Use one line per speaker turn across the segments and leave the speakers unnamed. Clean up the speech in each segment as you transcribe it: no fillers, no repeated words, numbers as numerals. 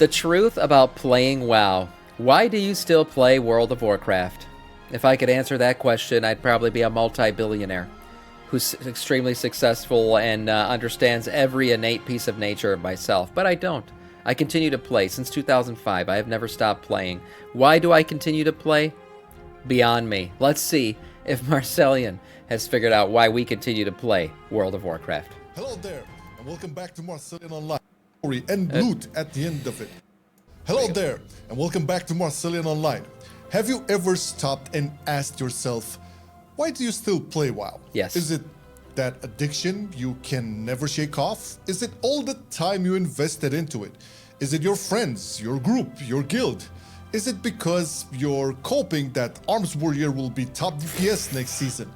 The truth about playing WoW. Why do you still play World of Warcraft? If I could answer that question, I'd probably be a multi-billionaire who's extremely successful and understands every innate piece of nature of myself. But I don't. I continue to play. Since 2005, I have never stopped playing. Why do I continue to play? Beyond me. Let's see if Marcellian has figured out why we continue to play World of Warcraft.
Hello there, and welcome back to Marcellian Online. Story and loot at the end of it. Hello there, and welcome back to Marcellian Online. Have you ever stopped and asked yourself, why do you still play WoW?
Yes.
Is it that addiction you can never shake off? Is it all the time you invested into it? Is it your friends, your group, your guild? Is it because you're hoping that Arms Warrior will be top DPS next season?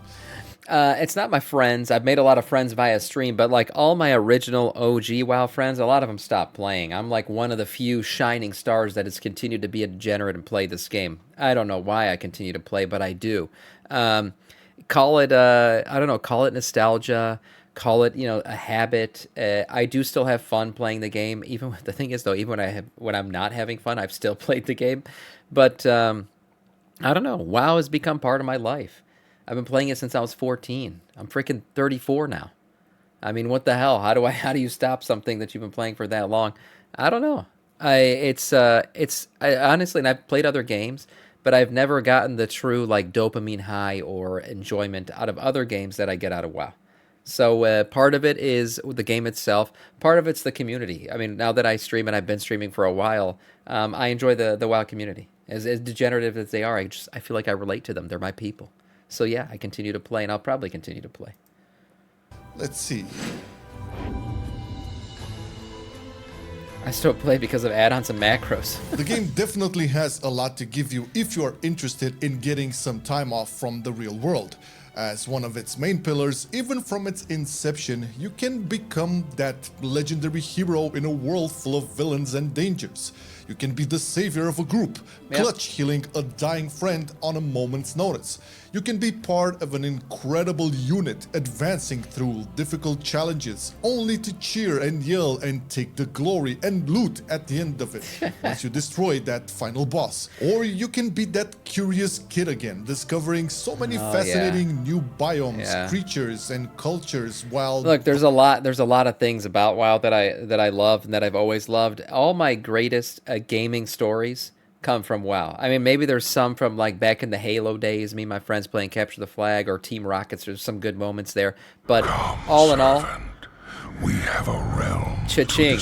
It's not my friends. I've made a lot of friends via stream, but like all my original OG WoW friends, a lot of them stopped playing. I'm like one of the few shining stars that has continued to be a degenerate and play this game. I don't know why I continue to play, but I do. Call it, I don't know, call it nostalgia, call it, a habit. I do still have fun playing the game. Even the thing is though, even when I'm not having fun, I've still played the game. But I don't know. WoW has become part of my life. I've been playing it since I was 14. I'm freaking 34 now. I mean, what the hell? How do you stop something that you've been playing for that long? I don't know. Honestly, and I've played other games, but I've never gotten the true like dopamine high or enjoyment out of other games that I get out of WoW. So part of it is the game itself. Part of it's the community. I mean, now that I stream and I've been streaming for a while, I enjoy the WoW community. As degenerative as they are, I feel like I relate to them. They're my people. So yeah, I continue to play, and I'll probably continue to play.
Let's see.
I still play because of add-ons and macros.
The game definitely has a lot to give you if you are interested in getting some time off from the real world. As one of its main pillars, even from its inception, you can become that legendary hero in a world full of villains and dangers. You can be the savior of a group, clutch healing a dying friend on a moment's notice. You can be part of an incredible unit advancing through difficult challenges, only to cheer and yell and take the glory and loot at the end of it, once you destroy that final boss. Or you can be that curious kid again, discovering so many fascinating new biomes, creatures, and cultures while...
Look, there's a lot of things about WoW that I love and that I've always loved. All my greatest gaming stories come from WoW. I mean, maybe there's some from like back in the Halo days, me and my friends playing Capture the Flag or Team Rockets. There's some good moments there, but all in all,
we have a realm
cha-ching.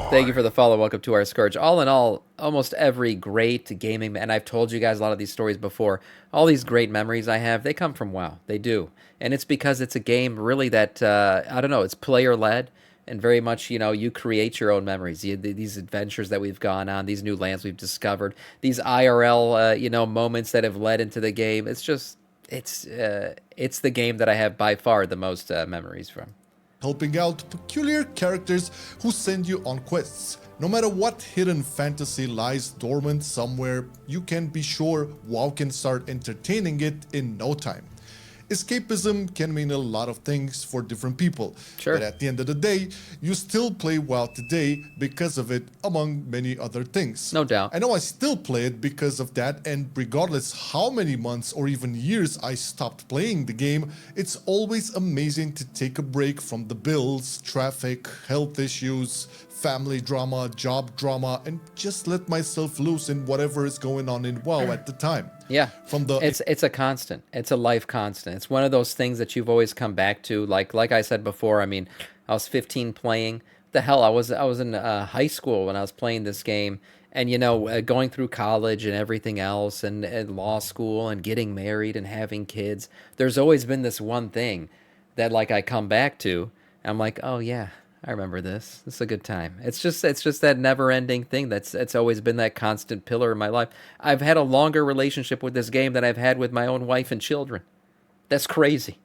Thank you for the follow. Welcome to our Scourge. All in all, almost every great gaming, and I've told you guys a lot of these stories before, all these great memories I have, they come from WoW. They do. And it's because it's a game really that, I don't know, it's player-led. And very much, you create your own memories. These adventures that we've gone on, these new lands we've discovered, these IRL, moments that have led into the game. It's just, it's the game that I have by far the most memories from.
Helping out peculiar characters who send you on quests. No matter what hidden fantasy lies dormant somewhere, you can be sure WoW can start entertaining it in no time. Escapism can mean a lot of things for different people, but at the end of the day, you still play WoW today because of it, among many other things.
No doubt.
I know I still play it because of that, and regardless how many months or even years I stopped playing the game, it's always amazing to take a break from the bills, traffic, health issues, family drama, job drama, and just let myself loose in whatever is going on in WoW at the time.
Yeah, it's a constant. It's a life constant. It's one of those things that you've always come back to. Like I said before, I mean, I was 15 playing. The hell, I was in high school when I was playing this game, and going through college and everything else, and law school and getting married and having kids. There's always been this one thing that like I come back to. And I'm like, oh yeah, I remember this. This is a good time. It's just that never-ending thing it's always been that constant pillar in my life. I've had a longer relationship with this game than I've had with my own wife and children. That's crazy.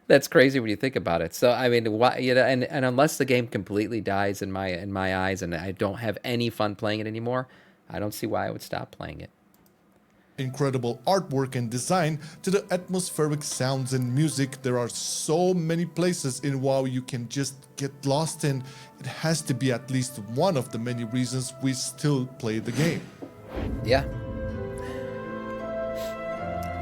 That's crazy when you think about it. So I mean, and unless the game completely dies in my eyes and I don't have any fun playing it anymore, I don't see why I would stop playing it.
incredible artwork and design to the atmospheric sounds and music. There are so many places in WoW you can just get lost in. It has to be at least one of the many reasons we still play the game.
Yeah.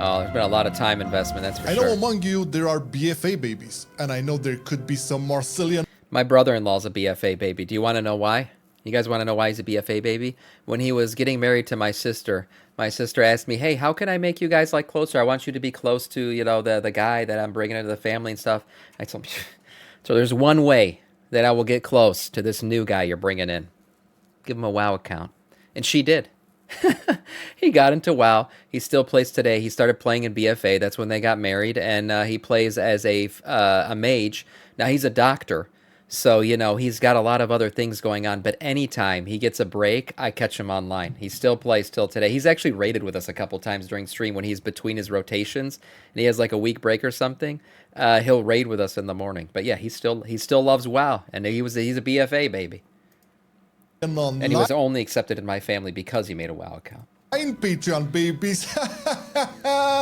Oh, there's been a lot of time investment, that's for
I
sure.
know among you there are BFA babies, and I know there could be some Marcillian.
My brother-in-law's a BFA baby. Do you want to know why? You guys want to know why he's a BFA baby? When he was getting married to my sister asked me, hey, how can I make you guys like closer? I want you to be close to, you know, the guy that I'm bringing into the family and stuff. I told him, so there's one way that I will get close to this new guy you're bringing in. Give him a WoW account. And she did. He got into WoW. He still plays today. He started playing in BFA. That's when they got married. And he plays as a mage. Now, he's a doctor. So, you know, he's got a lot of other things going on, but anytime he gets a break, I catch him online. He still plays till today. He's actually raided with us a couple times during stream when he's between his rotations and he has like a week break or something. He'll raid with us in the morning. But yeah, he still loves WoW, and he's a BFA baby. And he was only accepted in my family because he made a WoW account.
Patreon babies.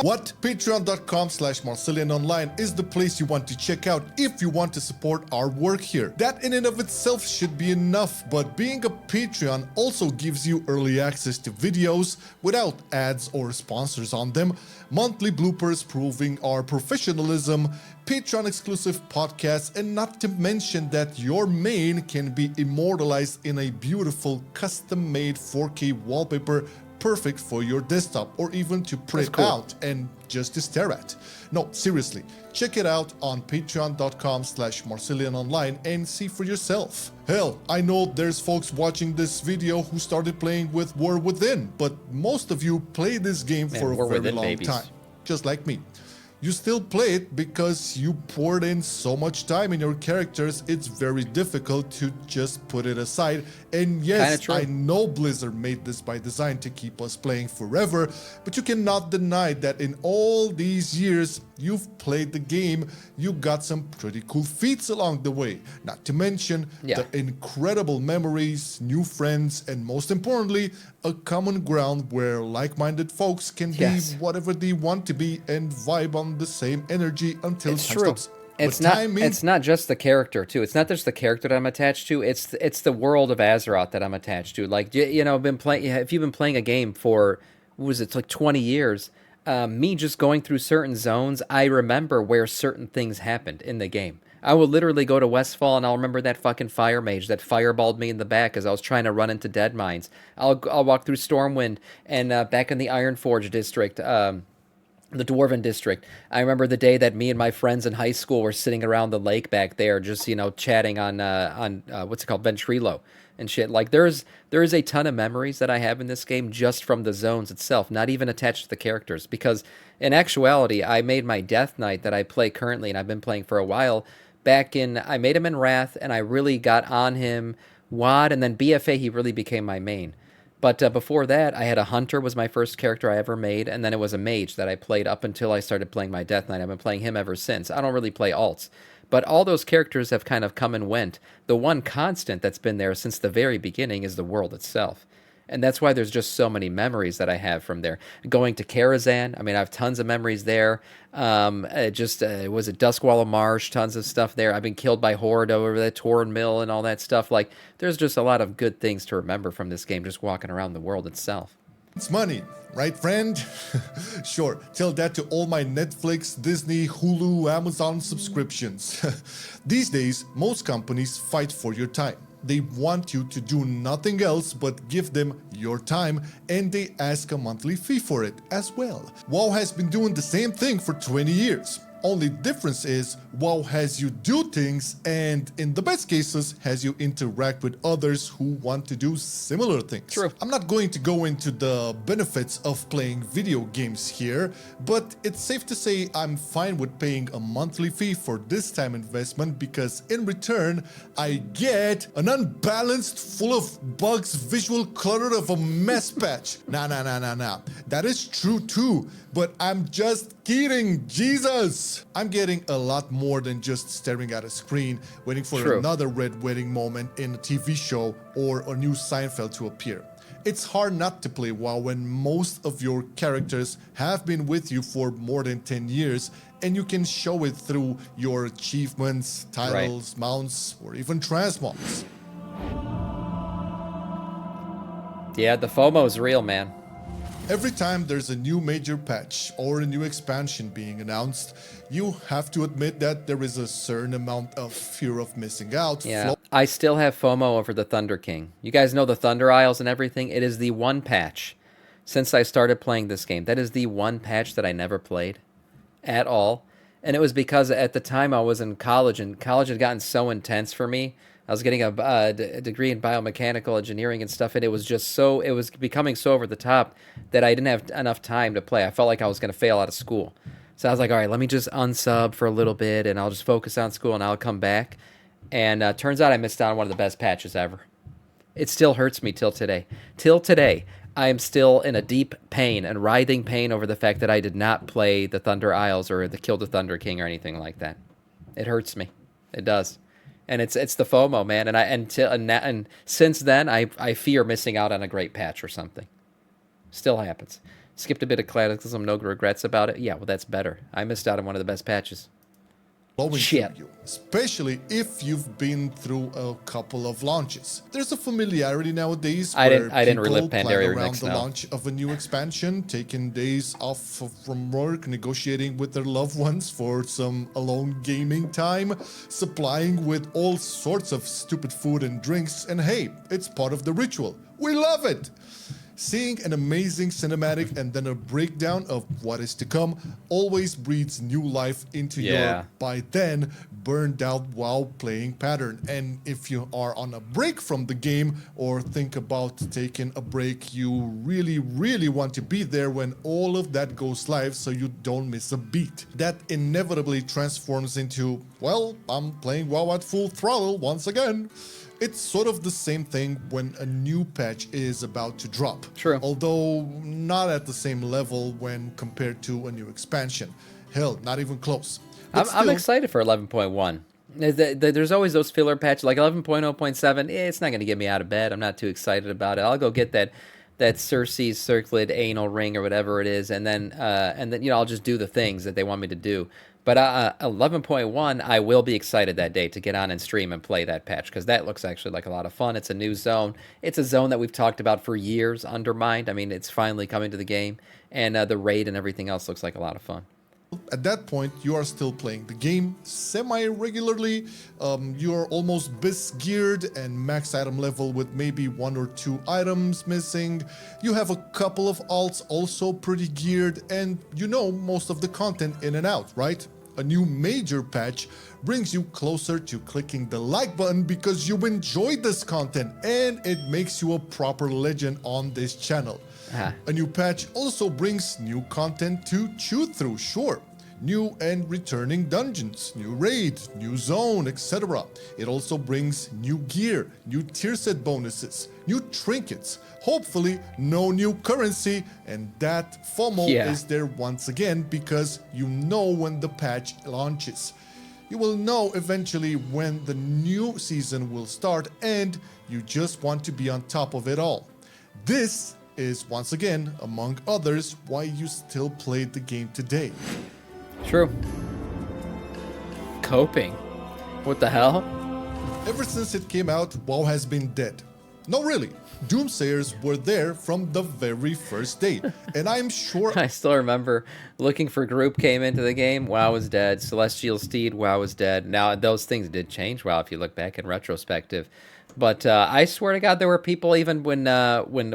What? Patreon.com/MarcillianOnline is the place you want to check out if you want to support our work here. That in and of itself should be enough, but being a Patreon also gives you early access to videos without ads or sponsors on them, monthly bloopers proving our professionalism, Patreon exclusive podcasts, and not to mention that your main can be immortalized in a beautiful custom-made 4K wallpaper perfect for your desktop or even to print out and just to stare at. No, seriously, check it out on patreon.com/MarcillianOnline and see for yourself. Hell, I know there's folks watching this video who started playing with War Within, but most of you play this game for a very long time, just like me. You still play it because you poured in so much time in your characters, it's very difficult to just put it aside. And yes, I know Blizzard made this by design to keep us playing forever, but you cannot deny that in all these years you've played the game, you got some pretty cool feats along the way. Not to mention the incredible memories, new friends, and most importantly, a common ground where like-minded folks can be whatever they want to be and vibe on the same energy until
it's true.
Stops.
It's not just the character too. It's not just the character that I'm attached to. It's the world of Azeroth that I'm attached to. Like, you know, if you've been playing a game for, what was it, like 20 years, me just going through certain zones, I remember where certain things happened in the game. I will literally go to Westfall and I'll remember that fucking fire mage that fireballed me in the back as I was trying to run into dead mines. I'll walk through Stormwind and back in the Ironforge district, the Dwarven district. I remember the day that me and my friends in high school were sitting around the lake back there, just, you know, chatting on what's it called, Ventrilo and shit. Like, there is a ton of memories that I have in this game just from the zones itself, not even attached to the characters. Because in actuality, I made my Death Knight that I play currently, and I've been playing for a while. I made him in Wrath, and I really got on him WoD, and then BFA, he really became my main. But before that, I had a Hunter was my first character I ever made, and then it was a Mage that I played up until I started playing my Death Knight. I've been playing him ever since. I don't really play alts. But all those characters have kind of come and went. The one constant that's been there since the very beginning is the world itself. And that's why there's just so many memories that I have from there. Going to Karazhan, I mean, I have tons of memories there. Was it Duskwall Marsh, tons of stuff there. I've been killed by Horde over the Torn Mill and all that stuff. Like, there's just a lot of good things to remember from this game, just walking around the world itself.
It's money, right, friend? Sure, tell that to all my Netflix, Disney, Hulu, Amazon subscriptions. These days, most companies fight for your time. They want you to do nothing else but give them your time, and they ask a monthly fee for it as well. WoW has been doing the same thing for 20 years. Only difference is WoW has you do things, and in the best cases has you interact with others who want to do similar things.
True.
I'm not going to go into the benefits of playing video games here, but it's safe to say I'm fine with paying a monthly fee for this time investment because in return I get an unbalanced, full of bugs, visual clutter of a mess patch. Nah. That is true too, but I'm just kidding, Jesus. else. I'm getting a lot more than just staring at a screen, waiting for
True.
another red wedding moment in a TV show or a new Seinfeld to appear. It's hard not to play WoW when most of your characters have been with you for more than 10 years, and you can show it through your achievements, titles, mounts, or even transmogs.
Yeah, the FOMO is real, man.
Every time there's a new major patch or a new expansion being announced, you have to admit that there is a certain amount of fear of missing out.
Yeah, I still have FOMO over the Thunder King. You guys know the Thunder Isles and everything? It is the one patch since I started playing this game. That is the one patch that I never played at all. And it was because at the time I was in college, and college had gotten so intense for me. I was getting a degree in biomechanical engineering and stuff, and it was becoming so over the top that I didn't have enough time to play. I felt like I was going to fail out of school. So I was like, all right, let me just unsub for a little bit, and I'll just focus on school, and I'll come back. And turns out I missed out on one of the best patches ever. It still hurts me till today. Till today, I am still in a deep pain and writhing pain over the fact that I did not play the Thunder Isles or the Kill the Thunder King or anything like that. It hurts me. It does. And it's the FOMO, man. And since then, I fear missing out on a great patch or something. Still happens. Skipped a bit of Cataclysm, no regrets about it. Yeah, well, that's better. I missed out on one of the best patches. Shit.
You, especially if you've been through a couple of launches. There's a familiarity nowadays where
I didn't
people
relive
plan
Pandaria
around
Remix,
the
no.
launch of a new expansion, taking days off from work, negotiating with their loved ones for some alone gaming time, supplying with all sorts of stupid food and drinks, and hey, it's part of the ritual. We love it! Seeing an amazing cinematic and then a breakdown of what is to come always breathes new life into your, by then, burned out WoW playing pattern. And if you are on a break from the game or think about taking a break, you really, really want to be there when all of that goes live so you don't miss a beat. That inevitably transforms into, well, I'm playing WoW at full throttle once again. It's sort of the same thing when a new patch is about to drop.
True.
Although not at the same level when compared to a new expansion. Hell, not even close.
I'm excited for 11.1. There's always those filler patches, like 11.0.7. It's not going to get me out of bed. I'm not too excited about it. I'll go get that Cersei's circlet anal ring or whatever it is, and then I'll just do the things that they want me to do. But 11.1, I will be excited that day to get on and stream and play that patch, because that looks actually like a lot of fun. It's a new zone. It's a zone that we've talked about for years, Undermined. I mean, it's finally coming to the game, and the raid and everything else looks like a lot of fun.
At that point, you are still playing the game semi-regularly. You are almost bis geared and max item level with maybe 1 or 2 items missing. You have a couple of alts also pretty geared, and you know most of the content in and out, right? A new major patch brings you closer to clicking the like button because you enjoyed this content and it makes you a proper legend on this channel. A new patch also brings new content to chew through, sure. New and returning dungeons, new raid, new zone, etc. It also brings new gear, new tier set bonuses, new trinkets, hopefully no new currency, and that FOMO is there once again because you know when the patch launches. You will know eventually when the new season will start, and you just want to be on top of it all. This is once again, among others, why you still play the game today.
True. Coping. What the hell?
Ever since it came out, WoW has been dead. No, really. Doomsayers were there from the very first day, and I'm sure...
I still remember Looking for Group came into the game, WoW was dead. Celestial Steed, WoW was dead. Now, those things did change WoW if you look back in retrospective. But I swear to God, there were people even when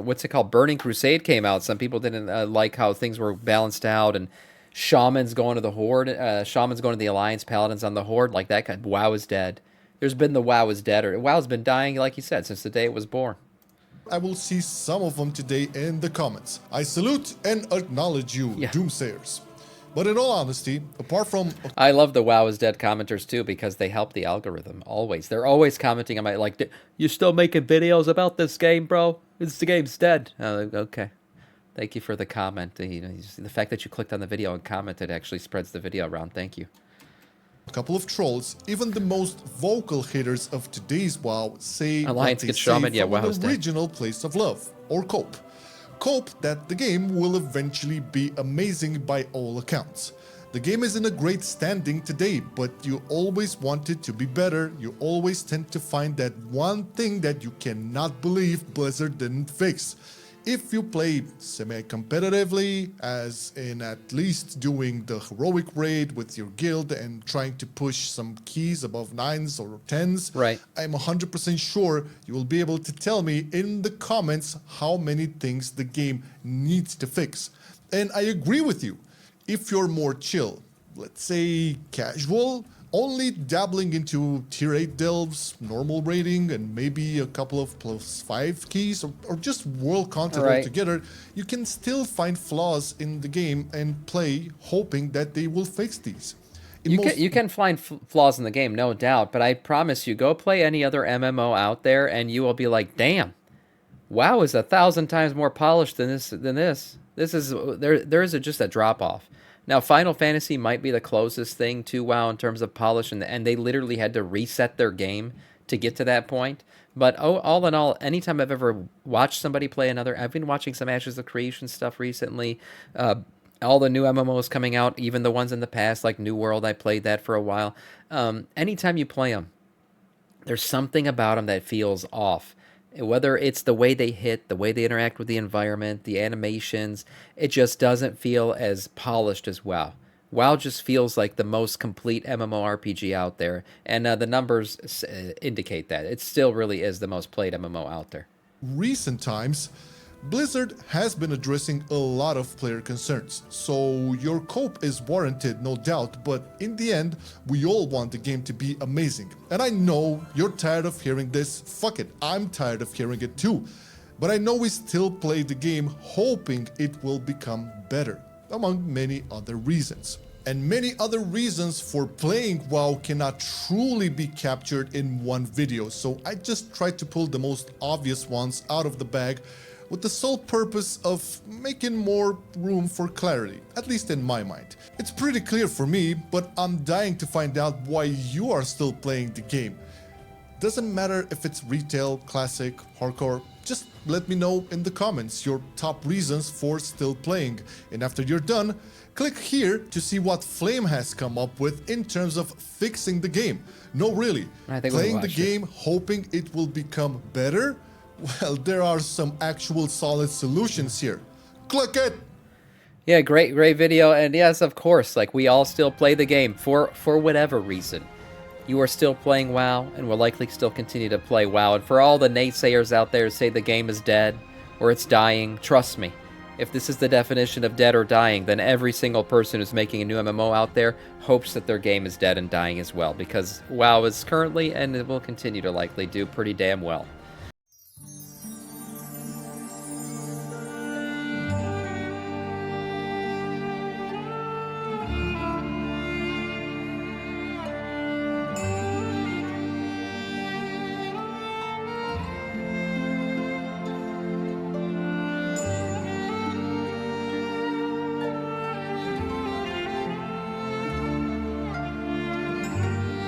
what's it called, Burning Crusade came out. Some people didn't like how things were balanced out, and Shamans going to the Horde, Shamans going to the Alliance, Paladins on the Horde, like that kind. WoW is dead. There's been the WoW is dead, or WoW's been dying, like you said, since the day it was born.
I will see some of them today in the comments. I salute and acknowledge you, Doomsayers. But in all honesty, apart from...
I love the WoW is dead commenters too, because they help the algorithm, always. They're always commenting on my, like, you still making videos about this game, bro? The game's dead. Oh, okay. Thank you for the comment. The fact that you clicked on the video and commented actually spreads the video around. Thank you.
A couple of trolls, even the most vocal haters of today's WoW, say
Alliance
what they
gets
say
shaman, yeah,
from
WoW's
an
dead.
original place of love, or cope. Cope that the game will eventually be amazing by all accounts. The game is in a great standing today, but you always want it to be better. You always tend to find that one thing that you cannot believe Blizzard didn't fix. If you play semi-competitively, as in at least doing the heroic raid with your guild and trying to push some keys above 9s or 10s,
Right.
I'm 100% sure you will be able to tell me in the comments how many things the game needs to fix. And I agree with you. If you're more chill, let's say casual, only dabbling into tier 8 delves, normal raiding, and maybe a couple of +5 keys, or just world content
Right.
altogether, you can still find flaws in the game and play hoping that they will fix these.
You can find flaws in the game, no doubt, but I promise you, go play any other MMO out there, and you will be like, damn, WoW is 1,000 times more polished than this. This is there is just a drop off. Now, Final Fantasy might be the closest thing to WoW in terms of polish, and they literally had to reset their game to get to that point. But all in all, anytime I've ever watched somebody play another, I've been watching some Ashes of Creation stuff recently. All the new MMOs coming out, even the ones in the past, like New World, I played that for a while. Anytime you play them, there's something about them that feels off. Whether it's the way they hit, the way they interact with the environment, the animations, it just doesn't feel as polished as WoW. WoW just feels like the most complete MMORPG out there, and the numbers indicate that. It still really is the most played MMO out there.
Recent times, Blizzard has been addressing a lot of player concerns, so your cope is warranted, no doubt, but in the end, we all want the game to be amazing. And I know you're tired of hearing this, fuck it, I'm tired of hearing it too. But I know we still play the game hoping it will become better, among many other reasons. And many other reasons for playing WoW cannot truly be captured in one video, so I just tried to pull the most obvious ones out of the bag with the sole purpose of making more room for clarity, at least in my mind. It's pretty clear for me, but I'm dying to find out why you are still playing the game. Doesn't matter if it's retail, classic, hardcore, just let me know in the comments your top reasons for still playing. And after you're done, click here to see what Flame has come up with in terms of fixing the game. No, really,
I think we
playing the
watched it.
game hoping it will become better? Well, there are some actual solid solutions here. Click it!
Yeah, great video, and yes, of course, like we all still play the game for whatever reason. You are still playing WoW, and will likely still continue to play WoW. And for all the naysayers out there who say the game is dead or it's dying, trust me, if this is the definition of dead or dying, then every single person who's making a new MMO out there hopes that their game is dead and dying as well, because WoW is currently, and it will continue to likely do, pretty damn well.